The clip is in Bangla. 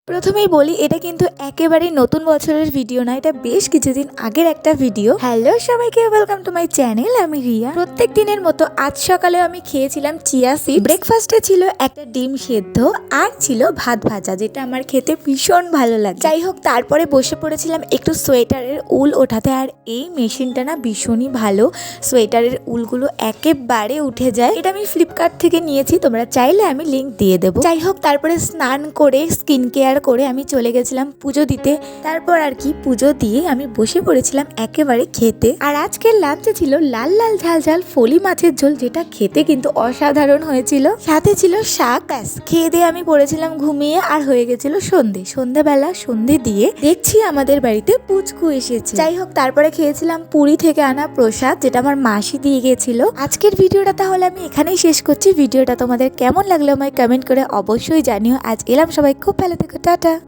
প্রথমেই বলি এটা কিন্তু একেবারেই নতুন বছরের ভিডিও না, এটা বেশ কিছুদিন আগের একটা ভিডিও। হ্যালো সবাইকে, ওয়েলকাম টু মাই চ্যানেল। আমি রিয়া। প্রত্যেক দিনের মতো আজ সকালে আমি খেয়েছিলাম চিয়া সিড। ব্রেকফাস্টে ছিল একটা ডিম সেদ্ধ আর ছিল ভাত ভাজা, যেটা আমার খেতে ভীষণ ভালো লাগে। যাই হোক, তারপরে বসে পড়েছিলাম একটু সোয়েটারের উল ওঠাতে। আর এই মেশিনটা না ভীষণই ভালো, সোয়েটারের উলগুলো একেবারে উঠে যায়। এটা আমি ফ্লিপকার্ট থেকে নিয়েছি, তোমরা চাইলে আমি লিঙ্ক দিয়ে দেবো। যাই হোক, তারপরে স্নান করে স্কিন কেয়ার করে আমি চলে গেছিলাম পুজো দিতে। তারপর আর কি পুজো দিয়ে আমি বসে পড়েছিলাম একেবারে খেতে। আর আজকের লাঞ্চে ছিল লাল লাল ঝাল ঝাল ফলি মাছের ঝোল, যেটা খেতে কিন্তু অসাধারণ হয়েছিল। সাথে ছিল শাক। ব্যাস খেয়ে দিয়ে আমি পড়েছিলাম ঘুমিয়ে। আর হয়ে গেছিল সন্ধেবেলা সন্ধে দিয়ে দেখছি আমাদের বাড়িতে পুচকু এসেছে। যাই হোক, তারপরে খেয়েছিলাম পুরী থেকে আনা প্রসাদ, যেটা আমার মাসি দিয়ে গেছিল। আজকের ভিডিওটা তাহলে আমি এখানেই শেষ করছি। ভিডিওটা তোমাদের কেমন লাগলো আমায় কমেন্ট করে অবশ্যই জানিও। আজ এলাম, সবাই খুব ভালো থেকো, টাটা।